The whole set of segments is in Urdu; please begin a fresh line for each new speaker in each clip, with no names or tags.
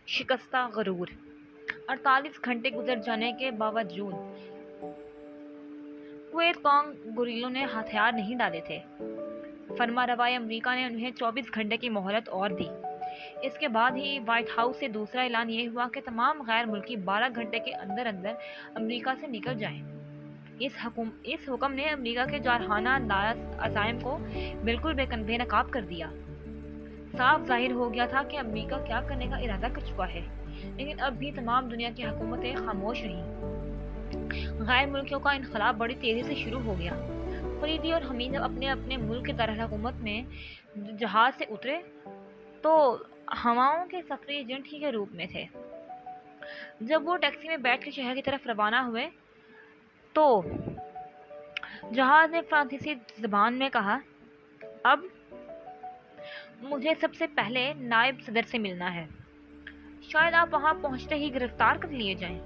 شکستہ غرور۔ 48 گھنٹے گزر جانے کے باوجود کویت کانگ گوریلوں نے ہتھیار نہیں ڈالے تھے۔ فرما روائے امریکہ نے انہیں 24 گھنٹے کی مہلت اور دی۔ اس کے بعد ہی وائٹ ہاؤس سے دوسرا اعلان یہ ہوا کہ تمام غیر ملکی 12 گھنٹے کے اندر اندر امریکہ سے نکل جائیں۔ اس حکم نے امریکہ کے جارحانہ عزائم کو بالکل بے نقاب کر دیا۔ صاف ظاہر ہو گیا تھا کہ امریکہ کیا کرنے کا ارادہ کر چکا ہے، لیکن اب بھی تمام دنیا کی حکومتیں خاموش رہیں۔ غیر ملکیوں کا انخلا بڑی تیزی سے شروع ہو گیا۔ فریدی اور حمید جب اپنے اپنے ملک کے دارالحکومت میں جہاز سے اترے تو ہواؤں کے سفری ایجنٹ ہی کے روپ میں تھے۔ جب وہ ٹیکسی میں بیٹھ کے شہر کی طرف روانہ ہوئے تو جہاز نے فرانسیسی زبان میں کہا، اب مجھے سب سے پہلے نائب صدر سے ملنا ہے۔ شاید آپ وہاں پہنچتے ہی گرفتار کر لیے جائیں۔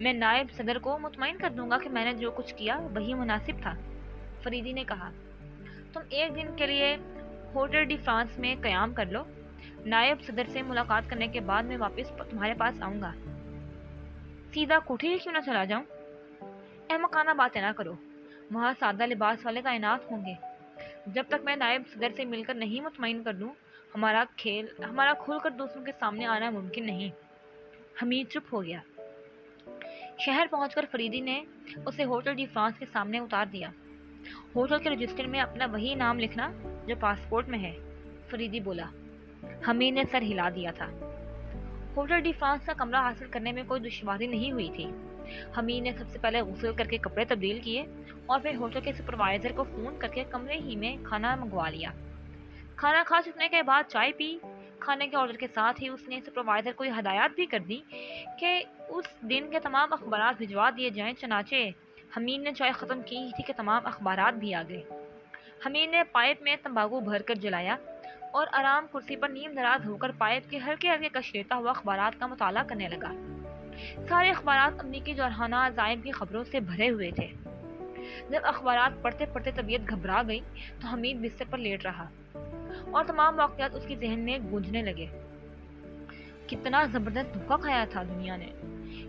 میں نائب صدر کو مطمئن کر دوں گا کہ میں نے جو کچھ کیا وہی مناسب تھا، فریدی نے کہا۔ تم ایک دن کے لیے ہوٹل ڈی فرانس میں قیام کر لو۔ نائب صدر سے ملاقات کرنے کے بعد میں واپس تمہارے پاس آؤں گا۔ سیدھا کوٹھی کیوں نہ چلا جاؤں؟ احمقانہ باتیں نہ کرو، وہاں سادہ لباس والے تعینات ہوں گے۔ جب تک میں نائب صدر سے مل کر نہیں مطمئن کر دوں ہمارا کھل کر دوسروں کے سامنے آنا ممکن نہیں۔ حمید چپ ہو گیا۔ شہر پہنچ کر فریدی نے اسے ہوٹل ڈی فرانس کے سامنے اتار دیا۔ ہوٹل کے رجسٹر میں اپنا وہی نام لکھنا جو پاسپورٹ میں ہے، فریدی بولا۔ حمید نے سر ہلا دیا تھا۔ ہوٹل ڈی فرانس کا کمرہ حاصل کرنے میں کوئی دشواری نہیں ہوئی تھی۔ حمید نے سب سے پہلے غسل کر کے کپڑے تبدیل کیے اور پھر ہوٹل کے سپروائزر کو فون کر کے کمرے ہی میں کھانا منگوا لیا۔ کھانا کھا چکنے کے بعد چائے پی۔ کھانے کے آرڈر کے ساتھ ہی اس نے سپروائزر کو یہ ہدایات بھی کر دی کہ اس دن کے تمام اخبارات بھجوا دیے جائیں۔ چنانچہ حمید نے چائے ختم کی تھی کہ تمام اخبارات بھی آ گئے۔ حمید نے پائپ میں تمباکو بھر کر جلایا اور آرام کرسی پر نیم دراز ہو کر پائپ کے ہلکے ہلکے کش لیتا ہوا اخبارات کا مطالعہ کرنے لگا۔ سارے اخبارات امریکی جارحانہ عزائم کی خبروں سے بھرے ہوئے تھے۔ جب اخبارات پڑھتے پڑھتے طبیعت گھبرا گئی تو حمید بستر پر لیٹ رہا اور تمام واقعات اس کی ذہن میں گونجنے لگے۔ کتنا زبردست دھوکہ کھایا تھا دنیا نے،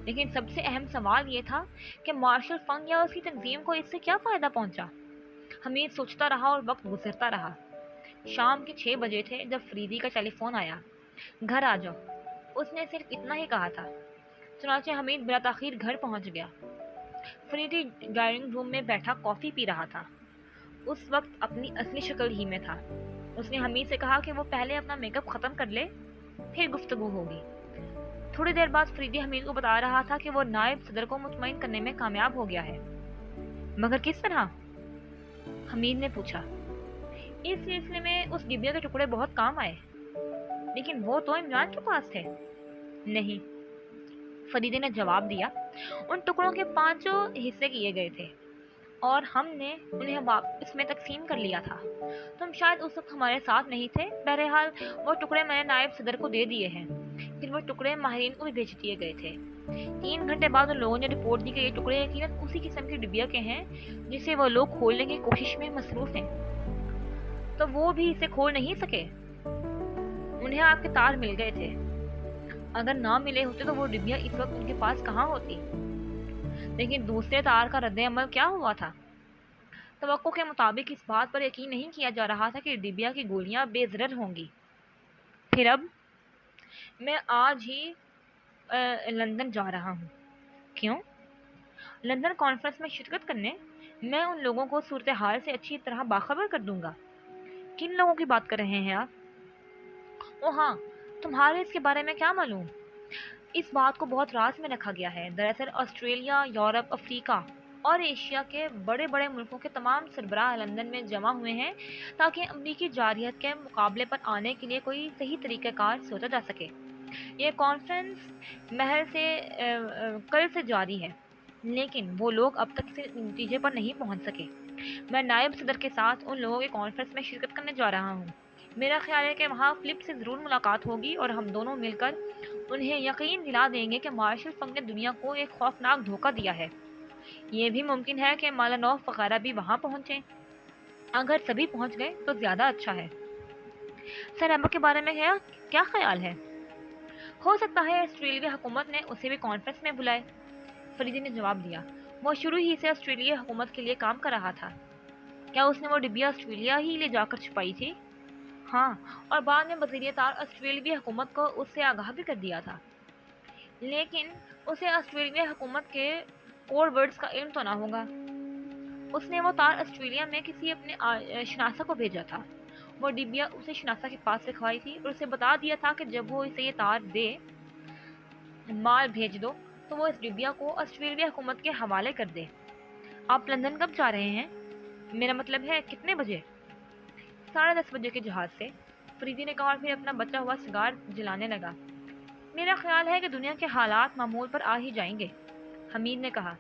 لیکن سب سے اہم سوال یہ تھا کہ مارشل فنگ یا اس کی تنظیم کو اس سے کیا فائدہ پہنچا؟ حمید سوچتا رہا اور وقت گزرتا رہا۔ شام کے 6 بجے تھے جب فریدی کا ٹیلی فون آیا۔ گھر آ جاؤ، اس نے صرف اتنا ہی کہا تھا۔ چنانچہ حمید بلا تاخیر گھر پہنچ گیا۔ فریدی ڈائننگ روم میں بیٹھا کافی پی رہا تھا۔ اس وقت اپنی اصلی شکل ہی میں تھا۔ اس نے حمید سے کہا کہ وہ پہلے اپنا میک اپ ختم کر لے، پھر گفتگو ہوگی۔ تھوڑی دیر بعد فریدی حمید کو بتا رہا تھا کہ وہ نائب صدر کو مطمئن کرنے میں کامیاب ہو گیا ہے۔ مگر کس طرح؟ حمید نے پوچھا۔ اس سلسلے میں اس ڈبیا کے ٹکڑے بہت کام آئے، لیکن وہ تو عمران کے پاس تھے۔ نہیں، فریدی نے جواب دیا، ان ٹکڑوں کے 5 حصے کیے گئے تھے اور ہم نے انہیں واپس میں تقسیم کر لیا تھا۔ تم شاید اس وقت ہمارے ساتھ نہیں تھے۔ بہرحال وہ ٹکڑے میں نے نائب صدر کو دے دیے ہیں، پھر وہ ٹکڑے ماہرین کو بھی بھیج دیے گئے تھے۔ 3 گھنٹے بعد ان لوگوں نے رپورٹ دی کہ یہ ٹکڑے یقیناً اسی قسم کی ڈبیا کے ہیں جسے وہ لوگ کھولنے کی کوشش میں مصروف ہیں۔ تو وہ بھی اسے کھول نہیں سکے؟ انہیں آپ کے تار مل گئے تھے، اگر نہ ملے ہوتے تو وہ ڈبیا اس وقت ان کے پاس کہاں ہوتی؟ لیکن دوسرے تار کا رد عمل کیا ہوا تھا؟ توقع کے مطابق اس بات پر یقین نہیں کیا جا رہا تھا کہ ڈبیا کی گولیاں بے ضرر ہوں گی۔ پھر اب میں آج ہی لندن جا رہا ہوں۔ کیوں؟ لندن کانفرنس میں شرکت کرنے۔ میں ان لوگوں کو صورتحال سے اچھی طرح باخبر کر دوں گا۔ کن لوگوں کی بات کر رہے ہیں آپ؟ او ہاں، تمہارے اس کے بارے میں کیا معلوم؟ اس بات کو بہت راز میں رکھا گیا ہے۔ دراصل آسٹریلیا، یورپ، افریقہ اور ایشیا کے بڑے بڑے ملکوں کے تمام سربراہ لندن میں جمع ہوئے ہیں تاکہ امریکی جارحیت کے مقابلے پر آنے کے لیے کوئی صحیح طریقہ کار سوچا جا سکے۔ یہ کانفرنس محض سے کل سے جاری ہے، لیکن وہ لوگ اب تک کسی نتیجے پر نہیں پہنچ سکے۔ میں نائب صدر کے ساتھ ان لوگوں کے کانفرنس میں شرکت کرنے جا رہا ہوں۔ میرا خیال ہے کہ وہاں فلپ سے ضرور ملاقات ہوگی اور ہم دونوں مل کر انہیں یقین دلا دیں گے کہ مارشل فنگ نے دنیا کو ایک خوفناک دھوکہ دیا ہے۔ یہ بھی ممکن ہے کہ مالانوف وغیرہ بھی وہاں پہنچیں۔ اگر سبھی پہنچ گئے تو زیادہ اچھا ہے۔ سر ابا کے بارے میں کیا خیال ہے؟ ہو سکتا ہے آسٹریلوی حکومت نے اسے بھی کانفرنس میں بلائے۔ فریدی نے جواب دیا، وہ شروع ہی سے آسٹریلوی حکومت کے لیے کام کر رہا تھا۔ کیا اس نے وہ ڈبیا آسٹریلیا ہی لے جا کر چھپائی تھی؟ ہاں، اور بعد میں وزیر اطار آسٹریلوی حکومت کو اس سے آگاہ بھی کر دیا تھا، لیکن اسے آسٹریلوی حکومت کے کوڈ ورڈز کا علم تو نہ ہوگا۔ اس نے وہ تار آسٹریلیا میں کسی اپنے شناسا کو بھیجا تھا۔ وہ ڈبیا اسے شناسا کے پاس رکھوائی تھی اور اسے بتا دیا تھا کہ جب وہ اسے یہ تار دے، مال بھیج دو، تو وہ اس ڈبیا کو آسٹریلوی حکومت کے حوالے کر دے۔ آپ لندن کب جا رہے ہیں؟ میرا مطلب ہے کتنے بجے؟ 10:30 بجے کے جہاز سے، فریدی نے کہا اور پھر اپنا بچا ہوا سگار جلانے لگا۔ میرا خیال ہے کہ دنیا کے حالات معمول پر آ ہی جائیں گے، حمید نے کہا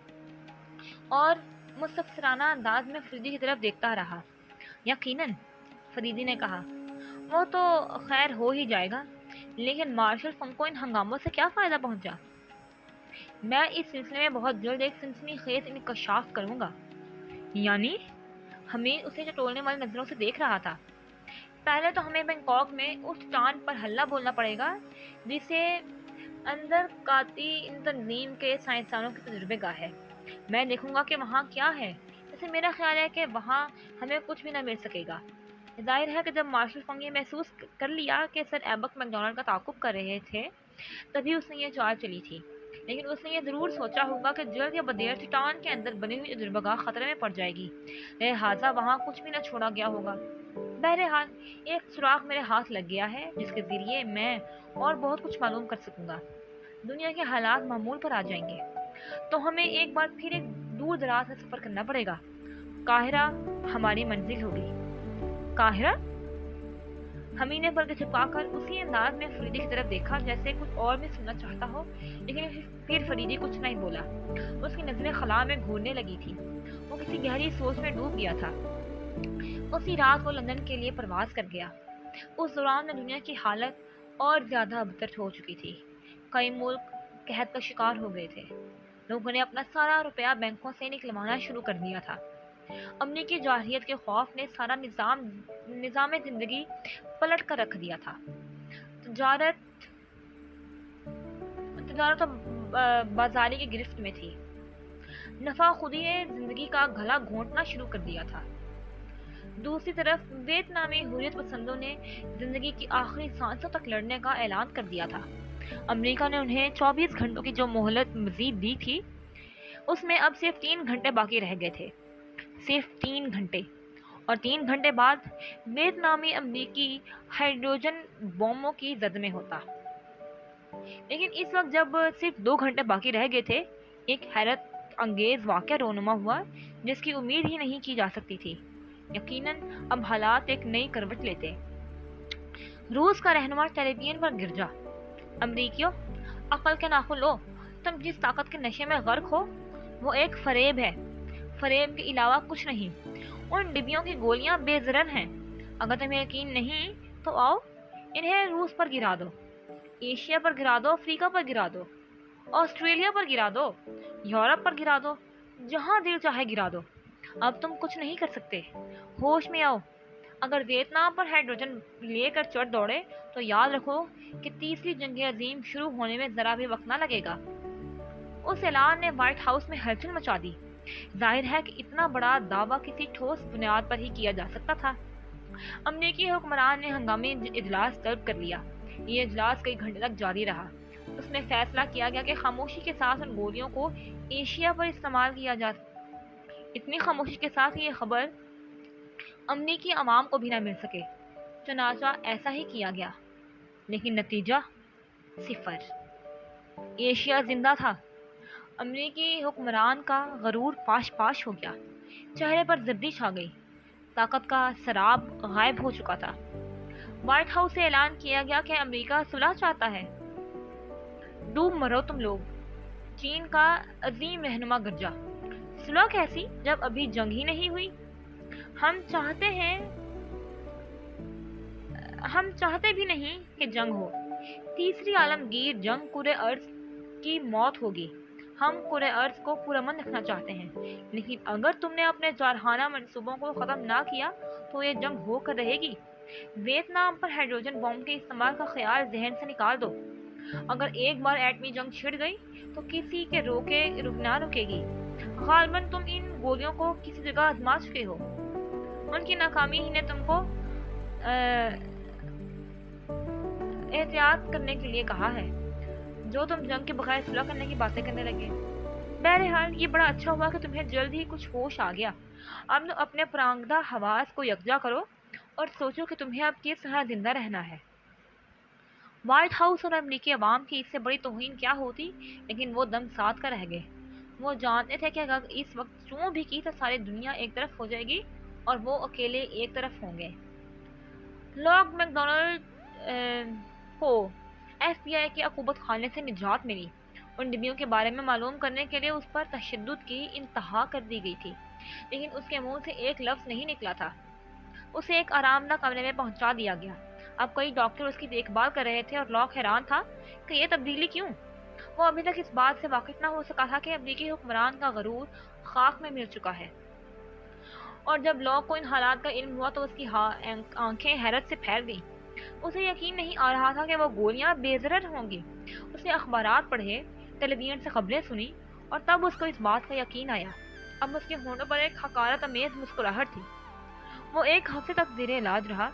اور مستفسرانہ انداز میں فریدی کی طرف دیکھتا رہا۔ یقیناً، فریدی نے کہا، وہ تو خیر ہو ہی جائے گا، لیکن مارشل فنگ کو ان ہنگاموں سے کیا فائدہ پہنچا؟ میں اس سلسلے میں بہت جلد ایک سنسنی خیز انکشاف کروں گا۔ یعنی؟ حمید اسے چٹولنے والی نظروں سے دیکھ رہا تھا۔ پہلے تو ہمیں بینکاک میں اس چاند پر ہلّا بولنا پڑے گا جسے اندر کاتی ان تنظیم کے سائنسدانوں کی تجربے گاہ ہے۔ میں دیکھوں گا کہ وہاں کیا ہے۔ ویسے میرا خیال ہے کہ وہاں ہمیں کچھ بھی نہ مل سکے گا۔ ظاہر ہے کہ جب مارشل فنگ یہ محسوس کر لیا کہ سر ایبک میکڈونلڈ کا تعاقب کر رہے تھے، تبھی اس نے یہ چال چلی تھی، لیکن اس نے یہ ضرور سوچا ہوگا کہ جلد یا بدیر چٹان کے اندر بنی ہوئی تجربہ گاہ خطرے میں پڑ جائے گی، لہٰذا وہاں کچھ بھی نہ چھوڑا گیا ہوگا۔ بہرحال ایک سراغ میرے ہاتھ لگ گیا ہے جس کے ذریعے میں اور بہت کچھ معلوم کر سکوں گا۔ دنیا کے حالات معمول پر آ جائیں گے تو ہمیں ایک بار پھر ایک دور دراز کا سفر کرنا پڑے گا۔ قاہرہ ہماری منزل ہوگی۔ قاہرہ؟ حمید نے پلکیں جھپکا کر اسی انداز میں فریدی کی طرف دیکھا جیسے کچھ اور بھی سننا چاہتا ہو، لیکن پھر فریدی کچھ نہیں بولا۔ اس کی نظریں خلا میں گھورنے لگی تھی، وہ کسی گہری سوچ میں ڈوب گیا تھا۔ اسی رات وہ لندن کے لیے پرواز کر گیا۔ اس دوران میں دنیا کی حالت اور زیادہ ابتر ہو چکی تھی۔ کئی ملک قحط کا شکار ہو گئے تھے۔ لوگوں نے اپنا سارا روپیہ بینکوں سے نکلوانا شروع کر دیا تھا۔ امریکی جارحیت کے خوف نے سارا نظام زندگی پلٹ کر رکھ دیا تھا۔ تجارت بازاری کی گرفت میں تھی۔ نفع خودی نے زندگی کا گلا گھونٹنا شروع کر دیا تھا۔ دوسری طرف ویتنامی حریت پسندوں نے زندگی کی آخری سانسوں تک لڑنے کا اعلان کر دیا تھا۔ امریکہ نے انہیں 24 گھنٹوں کی جو مہلت مزید دی تھی، اس میں اب صرف 3 گھنٹے باقی رہ گئے تھے۔ صرف 3 گھنٹے، اور 3 گھنٹے بعد ویتنامی امریکی ہائیڈروجن بموں کی زد میں ہوتا۔ لیکن اس وقت جب صرف 2 گھنٹے باقی رہ گئے تھے، ایک حیرت انگیز واقعہ رونما ہوا جس کی امید ہی نہیں کی جا سکتی تھی۔ یقیناً اب حالات ایک نئی کروٹ لیتے۔ روس کا رہنما کیریبین پر گرجا۔ امریکیوں، عقل کے ناخن لو، تم جس طاقت کے نشے میں غرق ہو وہ ایک فریب ہے، فریب کے علاوہ کچھ نہیں۔ ان ڈبیوں کی گولیاں بے ضرر ہیں۔ اگر تمہیں یقین نہیں تو آؤ انہیں روس پر گرا دو، ایشیا پر گرا دو، افریقہ پر گرا دو، آسٹریلیا پر گرا دو، یورپ پر گرا دو، جہاں دل چاہے گرا دو۔ اب تم کچھ نہیں کر سکتے۔ ہوش میں آؤ۔ اگر ویتنام پر ہائیڈروجن لے کر چڑھ دوڑے تو یاد رکھو کہ تیسری جنگ عظیم شروع ہونے میں ذرا بھی وقت نہ لگے گا۔ اس اعلان نے وائٹ ہاؤس میں ہلچل مچا دی۔ ظاہر ہے کہ اتنا بڑا دعویٰ کسی ٹھوس بنیاد پر ہی کیا جا سکتا تھا۔ امریکی حکمران نے ہنگامی اجلاس طلب کر لیا۔ یہ اجلاس کئی گھنٹے تک جاری رہا۔ اس میں فیصلہ کیا گیا کہ خاموشی کے ساتھ ان گولیوں کو ایشیا پر استعمال کیا جا اتنی خاموشی کے ساتھ یہ خبر امریکی عوام کو بھی نہ مل سکے۔ چنانچہ ایسا ہی کیا گیا، لیکن نتیجہ صفر۔ ایشیا زندہ تھا۔ امریکی حکمران کا غرور پاش پاش ہو گیا، چہرے پر زردی چھا گئی، طاقت کا سراب غائب ہو چکا تھا۔ وائٹ ہاؤس سے اعلان کیا گیا کہ امریکہ صلح چاہتا ہے۔ ڈوب مرو تم لوگ، چین کا عظیم رہنما گرجا۔ صلح کیسی جب ابھی جنگ ہی نہیں ہوئی؟ ہم چاہتے بھی نہیں کہ جنگ ہو۔ تیسری عالمگیر جنگ کرۂ ارض کی موت ہوگی۔ ہم کرۂ ارض کو پرامن رکھنا چاہتے ہیں، لیکن اگر تم نے اپنے جارحانہ منصوبوں کو ختم نہ کیا تو یہ جنگ ہو کر رہے گی۔ ویتنام پر ہائیڈروجن بم کے استعمال کا خیال ذہن سے نکال دو۔ اگر ایک بار ایٹمی جنگ چھڑ گئی تو کسی کے نہ رکے گی۔ غالباً تم ان گولیوں کو کسی جگہ آزما چکے ہو۔ ان کی ناکامی ہی نے تم کو احتیاط کرنے کے لیے کہا ہے، جو تم جنگ کے بغیر صلح کرنے کی باتیں کرنے لگے۔ بہرحال یہ بڑا اچھا ہوا کہ تمہیں جلد ہی کچھ ہوش آ گیا۔ اب تو اپنے پرانگدہ حواس کو یکجا کرو اور سوچو کہ تمہیں اب کس طرح زندہ رہنا ہے۔ وائٹ ہاؤس اور امریکی عوام کی اس سے بڑی توہین کیا ہوتی، لیکن وہ دم ساتھ کر رہ گئے۔ وہ جانتے تھے کہ اگر اس وقت چوں بھی کی تو ساری دنیا ایک طرف ہو جائے گی اور وہ اکیلے ایک طرف ہوں گے۔ لاک میک ڈونلڈ کو ایف بی آئی کے عقوبت خانے سے نجات ملی۔ ان ڈبیوں کے بارے میں معلوم کرنے کے لیے اس پر تشدد کی انتہا کر دی گئی تھی، لیکن اس کے منہ سے ایک لفظ نہیں نکلا تھا۔ اسے ایک آرام دہ کمرے میں پہنچا دیا گیا۔ اب کئی ڈاکٹر اس کی دیکھ بھال کر رہے تھے اور لاک حیران تھا کہ یہ تبدیلی کیوں۔ وہ ابھی تک اس بات سے واقف نہ ہو سکا تھا کہ امریکی حکمران کا غرور خاک میں مل چکا ہے۔ اور جب لاک کو ان حالات کا علم ہوا تو اس کی آنکھیں حیرت سے پھیل گئیں۔ اسے یقین نہیں آ رہا تھا کہ وہ گولیاں بے ضرر ہوں گی۔ اس نے اخبارات پڑھے، ٹیلی ویژن سے خبریں سنی، اور تب اس کو اس بات کا یقین آیا۔ اب اس کے ہونٹوں پر ایک حقارت امیز مسکراہٹ تھی۔ وہ ایک ہفتے تک زیر علاج رہا۔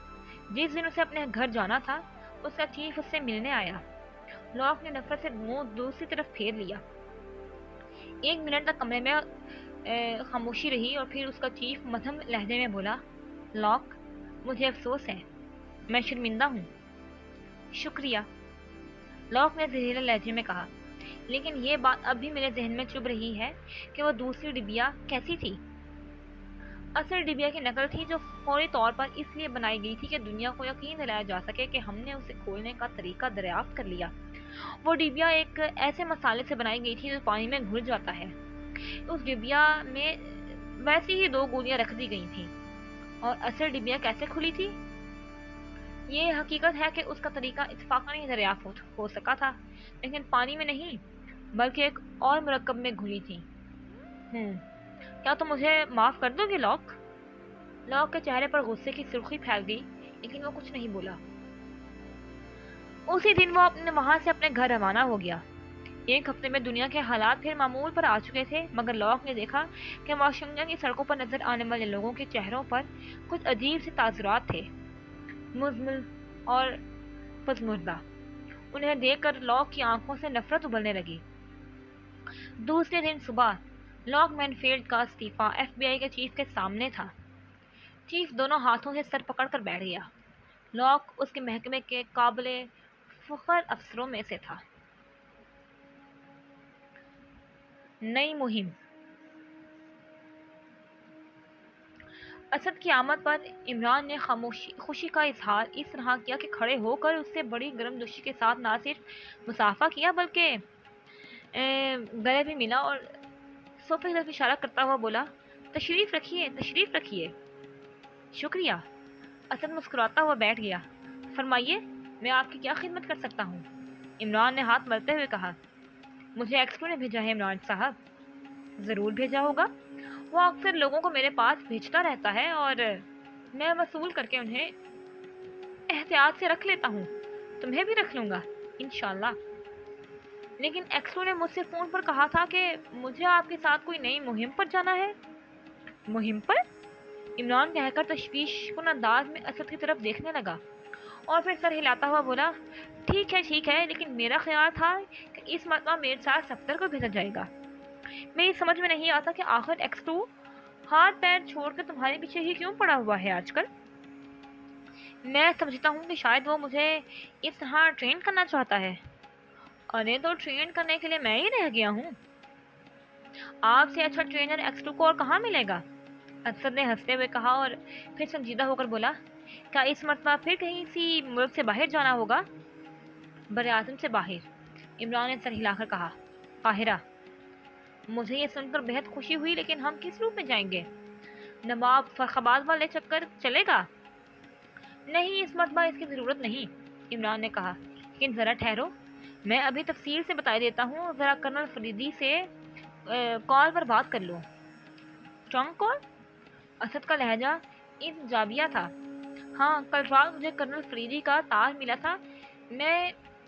جس دن اسے اپنے گھر جانا تھا اس کا چیف اس سے ملنے آیا۔ لاک نے نفرت سے منہ دوسری طرف پھیر لیا۔ 1 منٹ تک کمرے میں خاموشی رہی اور پھر اس کا چیف مدھم لہجے میں بولا، لاک، مجھے افسوس ہے، میں شرمندہ ہوں۔ شکریہ، لاک نے زہریلے لہجے میں کہا، لیکن یہ بات اب بھی میرے ذہن میں چبھ رہی ہے کہ وہ دوسری ڈبیا کیسی تھی۔ اصل ڈبیا کی نقل تھی جو فوری طور پر اس لیے بنائی گئی تھی کہ دنیا کو یقین دلایا جا سکے کہ ہم نے اسے کھولنے کا طریقہ دریافت کر لیا۔ وہ ڈبیا ایک ایسے مسالے سے بنائی گئی تھی جو پانی میں گھل جاتا ہے۔ اس ڈبیا میں ویسی ہی 2 گولیاں رکھ دی گئی تھیں۔ اور اصل ڈبیا کیسے کھلی تھی؟ یہ حقیقت ہے کہ اس کا طریقہ اتفاقاً دریافت ہو سکا تھا، لیکن پانی میں نہیں بلکہ ایک اور مرکب میں گھلی تھی۔ کیا تم مجھے معاف کر دو گے لاک؟ لاک کے چہرے پر غصے کی سرخی پھیل گئی، لیکن وہ کچھ نہیں بولا۔ اسی دن وہ وہاں سے اپنے گھر روانہ ہو گیا۔ 1 ہفتے میں دنیا کے حالات پھر معمول پر آ چکے تھے، مگر لاک نے دیکھا کہ واشنگٹن کی سڑکوں پر نظر آنے والے لوگوں کے چہروں پر کچھ عجیب سے تاثرات تھے، مزمل اور پژمردہ۔ انہیں دیکھ کر لاک کی آنکھوں سے نفرت ابلنے لگی۔ دوسرے دن صبح لاک مینفیلڈ کا استعفیٰ ایف بی آئی کے چیف کے سامنے تھا۔ چیف دونوں ہاتھوں سے سر پکڑ کر بیٹھ گیا۔ لاک اس کے محکمے کے قابل فخر افسروں میں سے تھا۔ نئی مہم۔ اسد کی آمد پر عمران نے خوشی کا اظہار اس طرح کیا کہ کھڑے ہو کر اس سے بڑی گرم جوشی کے ساتھ نہ صرف مصافحہ کیا بلکہ گلے بھی ملا اور صوفے کی طرف اشارہ کرتا ہوا بولا، تشریف رکھیے، تشریف رکھیے۔ شکریہ۔ اسد مسکراتا ہوا بیٹھ گیا۔ فرمائیے، میں آپ کی کیا خدمت کر سکتا ہوں؟ عمران نے ہاتھ ملتے ہوئے کہا۔ مجھے ایکسپو نے بھیجا ہے عمران صاحب۔ ضرور بھیجا ہوگا، وہ اکثر لوگوں کو میرے پاس بھیجتا رہتا ہے اور میں وصول کر کے انہیں احتیاط سے رکھ لیتا ہوں۔ تمہیں بھی رکھ لوں گا انشاءاللہ۔ لیکن ایکسپو نے مجھ سے فون پر کہا تھا کہ مجھے آپ کے ساتھ کوئی نئی مہم پر جانا ہے۔ مہم پر؟ عمران کہہ کر تشویش کن انداز میں اسد کی طرف دیکھنے لگا اور پھر سر ہلاتا ہوا بولا، ٹھیک ہے، لیکن میرا خیال تھا کہ اس مرتبہ میرے ساتھ صفدر کو بھیجا جائے گا۔ میری سمجھ میں نہیں آتا کہ آخر ایکسٹو ہاتھ پیر چھوڑ کر تمہارے پیچھے ہی کیوں پڑا ہوا ہے آج کل۔ میں سمجھتا ہوں کہ شاید وہ مجھے اس طرح ٹرین کرنا چاہتا ہے۔ ارے تو ٹرین کرنے کے لیے میں ہی رہ گیا ہوں۔ آپ سے اچھا ٹرینر ایکسٹو کو اور کہاں ملے گا؟ اسد نے ہنستے ہوئے کہا اور پھر سنجیدہ ہو کر بولا، کیا اس مرتبہ پھر کہیں سی ملک سے باہر جانا ہوگا؟ براعظم سے باہر، عمران نے سر ہلا کر کہا۔ قاہرہ۔ مجھے یہ سن کر بہت خوشی ہوئی، لیکن ہم کس روپ میں جائیں گے؟ نواب فرخ والے چکر چلے گا؟ نہیں، اس مرتبہ اس کی ضرورت نہیں، عمران نے کہا، لیکن ذرا ٹھہرو، میں ابھی تفصیل سے بتا دیتا ہوں، ذرا کرنل فریدی سے کال پر بات کر لوں۔ ٹرنک کال؟ اسد کا لہجہ انزجاجیہ تھا۔ ہاں، کل رات مجھے کرنل فریدی کا تار ملا تھا، میں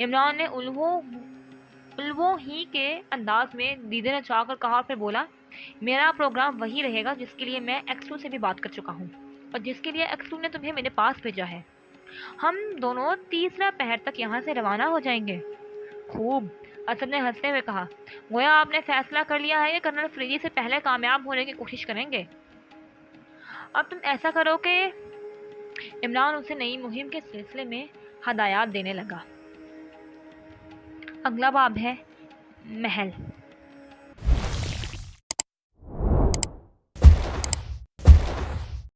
عمران نے الووں ہی کے انداز میں دیدے نچا کر کہا اور پھر بولا، میرا پروگرام وہی رہے گا جس کے لیے میں ایکسٹو سے بھی بات کر چکا ہوں اور جس کے لیے ایکسٹو نے تمہیں میرے پاس بھیجا ہے۔ ہم دونوں تیسرا پہر تک یہاں سے روانہ ہو جائیں گے۔ خوب، اسد نے ہنستے ہوئے کہا، گویا آپ نے فیصلہ کر لیا ہے کہ کرنل فریدی سے پہلے کامیاب ہونے کی کوشش کریں گے۔ اب تم ایسا کرو کہ عمران اسے نئی مہم کے سلسلے میں ہدایات دینے لگا۔ اگلا باب ہے محل۔